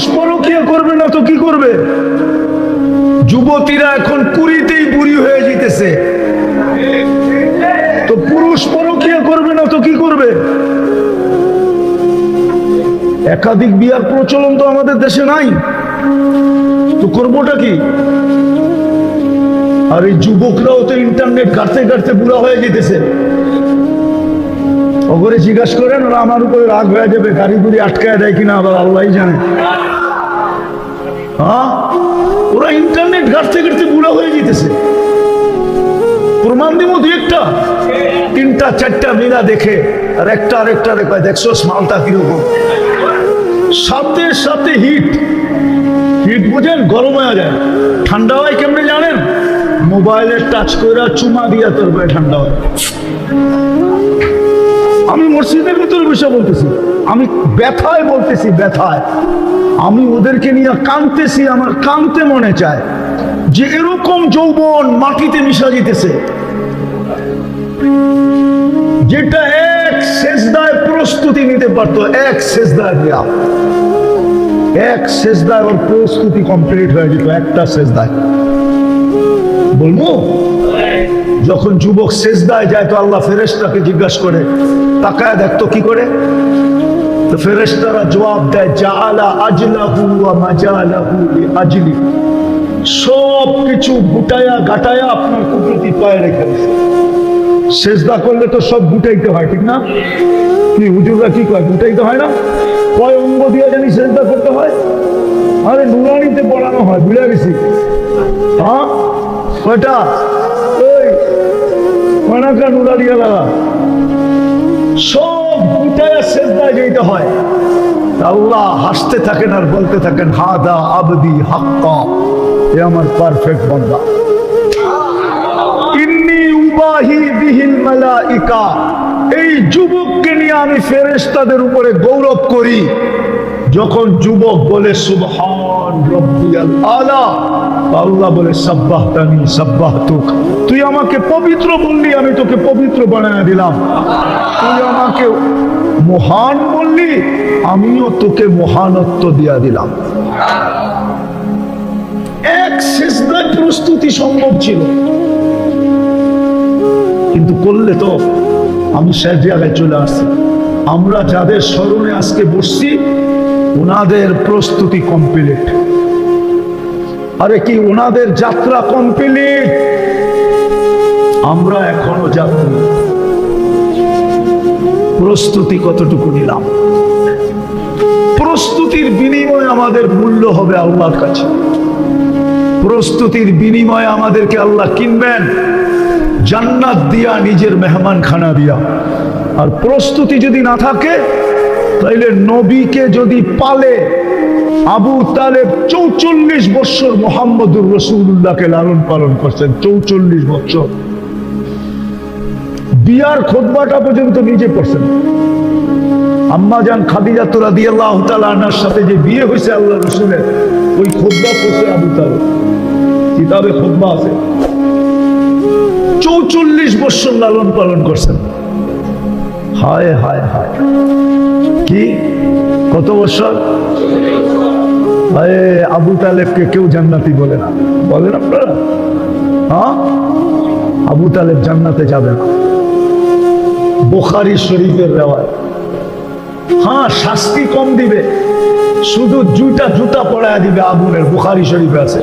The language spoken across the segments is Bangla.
পুরুষ পরকীয়া করবে না তো কি করবে? যুবতীরা এখন কুড়িতেই বুড়ি হয়ে যেতেছে, তো পুরুষ পরকীয়া করবে না তো কি করবে? একাধিক বিয়ার প্রচলন তো আমাদের দেশে নাই, তো করবোটা কি? আর এই যুবকরাও তো ইন্টারনেট ঘাটতে ঘাটতে বুড়া হয়ে যেতেছে। ওপরে জিজ্ঞাসা করেন, ওরা আমার উপরে রাগ হয়ে যাবে, গাড়ি গুড়ি আটকায় দেয় কিনা আবার আল্লাহই জানে। হ্যাঁ, ওরা ইন্টারনেট ঘাটতে ঘাটতে বুড়া হয়ে যেতেছে। প্রমাণ দিব দুই একটা, তিনটা চারটা মেলা দেখে আর একটা কয় দেখছো মালটা কিরকম। সাথে সাথে হিট বুঝেন, গরম হয়ে যায়। ঠান্ডা হয় কেমনে জানেন? মোবাইলের টাচ করে চুমা দিয়া তোর ঠান্ডা হয়। আমি মসজিদের ভিতরে বসে বলতেছি, আমি ব্যথায় বলতেছি, ব্যথায় আমি ওদেরকে নিয়ে কাঁদতেছি। আমার কাঁদতে মনে চায় যে এরকম যৌবন মাটিতে মিশা যেতেছে, যেটা এক সেজদায় প্রস্তুতি নিতে পারতো। এক সেজদায় দেয়া, এক সেজদায় ওর প্রস্তুতি কমপ্লিট হয়ে যেত, একটা সেজদায়। বলবো যখন যুবক সেজদায় যায় তো আল্লাহ ফেরেশতাকে জিজ্ঞাসা করে, তাকায় দেখতো কি করে? তো ফেরেশতারা জবাব দেয়, জাআলা আজলাহু ওয়া মাজালাহু লিআজলি। সব কিছু গুটায়া গাটায়া আপনার কুদরতি পায়ে রেখে দিয়েছে। সেজদা করলে তো সব গুটাইতে হয়, ঠিক না? কি হুজুররা কি কয়, গুটাইতে হয় না? কয় অঙ্গ দিয়ে জানি সেজদা করতে হয়? আরে নুরানিতে পড়ানো হয়, ভুলে গেছি। হ্যাঁ, কয়টা? ওই কয়নাকা নুরানিয়া লাগা সব গুটায়া সেজদায় যেতে হয়। আল্লাহ হাসতে থাকেন আর বলতে থাকেন, হাদা আবদি হাক্কা, এ আমার পারফেক্ট বান্দা। ইন্নী উবাহি বিহিল মালাইকা, এই যুবককে নিয়ে আমি ফেরেশতাদের উপরে গৌরব করি। যখন যুবক বলে সুবহান রাব্বিয়াল আলা, আল্লাহ বলে সাব্বাহতানি সাব্বাহতুক, তুই আমাকে পবিত্র বললি, আমি তোকে পবিত্র বানায় দিলাম। তুই আমাকে মহান বললি, আমিও তোকে মহানত্ব দিয়া দিলাম। এক সেজদার প্রস্তুতি সম্ভব ছিল, কিন্তু করলে তো আমি সে জায়গায় চলে আসছি। আমরা যাদের স্মরণে আজকে বসছি, ওনাদের প্রস্তুতি কমপ্লিট। আরে কি ওনাদের যাত্রা কমপ্লিট, আমরা এখনো যাত্রী। প্রস্তুতি কতটুকু নিলাম? প্রস্তুতির বিনিময়ে আমাদের মূল্য হবে আল্লাহর কাছে। প্রস্তুতির বিনিময়ে আমাদেরকে আল্লাহ কিনবেন জান্নাত দিয়া, নিজের মেহমান খানা দিয়া। আর প্রস্তুতি যদি না থাকে, তাইলে নবীকে যদি পালে, আবু তালেব 44 বছর মুহাম্মদুর রাসূলুল্লাহকে লালন পালন করছেন, 44 বছর। বিয়ার খুতবাটা পর্যন্ত নিজে পড়ছেন। আম্মা জান খাদিজা রাদিয়াল্লাহু তাআলা আনহার সাথে যে বিয়ে হয়েছে আল্লাহ রাসূলের, ওই খুতবা পড়ছে আবু তালেব, কিতাবে খুতবা আছে। 44 বছর লালন পালন করছেন। হায় হায় হায়, কি কত বছর? আবু তালেবকে কেউ জান্নাতি বলে না, বলেন আপনারা? হ্যাঁ, আবু তালেব জান্নাতে যাবে না, বুখারী শরীফের রিওয়ায়াত। হ্যাঁ, শাস্তি কম দিবে, শুধু জুতা পড়ায় দিবে আগুনের, বুখারী শরীফে আছে।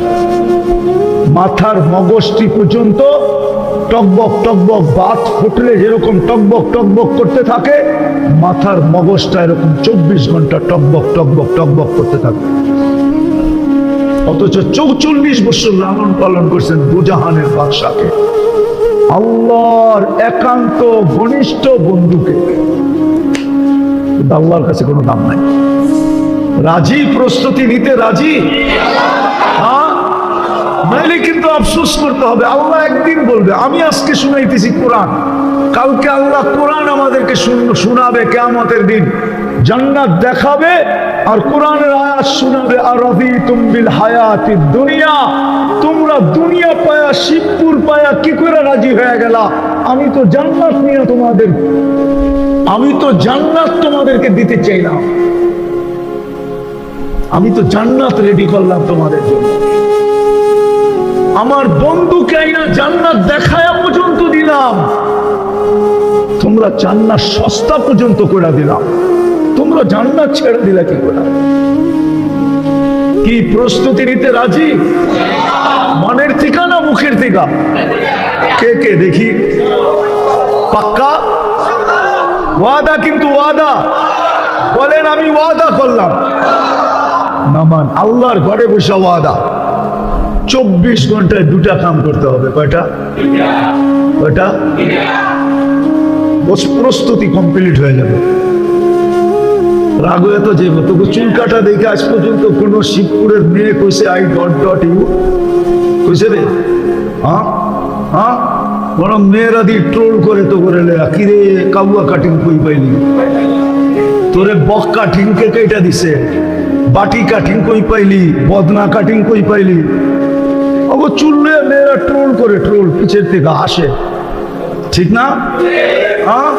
মাথার মগজটি পর্যন্ত টকবক টকবক, বাত ফুটলে যেরকম টকবক টকবক করতে থাকে, মাথার মগজটা এরকম 24 ঘন্টা টকবক টকবক টকবক করতে থাকে। অথচ 44 বছর লালন পালন করছেন দুজাহানের বাদশাকে, আল্লাহর একান্ত ঘনিষ্ঠ বন্ধুকে। আল্লাহর কাছে কোনো দাম নাই। রাজি? প্রস্তুতি নিতে রাজি? হ্যাঁ, নাইলে কিন্তু আফসোস করতে হবে। আল্লাহ একদিন বলবে, আমি আজকে শুনাইতেছি কোরআন, কালকে আল্লাহ কোরআন আমাদেরকে শোনাবে কিয়ামতের দিন। জান্নাত দেখাবে আর কোরআনের আয়াত শোনাবে, আর রাদিতুম বিল হায়াতিদ দুনিয়া, তোমরা দুনিয়া পায়া, শিবপুর পায়া কি করে রাজি হয়ে গেলা? আমি তো জান্নাত নিয়ে তোমাদেরকে দিতে চাইলাম। আমি তো জান্নাত রেডি করলাম তোমাদের জন্য। আমার বন্ধুকে আইনা জান্নাত দেখায়া পর্যন্ত দিলাম, তোমরা জান্নাত সস্তা পর্যন্ত করে দিলাম, তোমরা জান্নাত ছেড়ে দিলা কি করে? কি প্রস্তুতি নিতে রাজি? মনের থেকে না মুখের থেকে? কে কে দেখি? পাক্কা ওয়াদা? কিন্তু ওয়াদা বলেন, আমি ওয়াদা করলাম। নামান আল্লাহর ঘরে বসে ওয়াদা, 24 ঘন্টায় 2টা কাম করতে হবে। কয়টা? কয়টা? প্রস্তুতি কমপ্লিট হয়ে যাবে। রাগ হয়ে তো যে তবু চুল কাটা দেখে আজ পর্যন্ত কোন শিবপুরের মেয়ে কইছে আই ডট ডট ইউ কইছে রে? হ্যাঁ হ্যাঁ, বরং মেয়েরা দিয়ে ট্রোল করে তো করে কিরে কাবুয়া কাটিং কই পাইলি, তোরে বক কাটিং কে কেটা দিছে, বাটি কাটিং কই পাইলি, বদনা কাটিং কই পাইলি। অব চুল নিয়ে মেয়েরা ট্রোল করে, ট্রোল পিছের থেকে আসে, ঠিক না? হ্যাঁ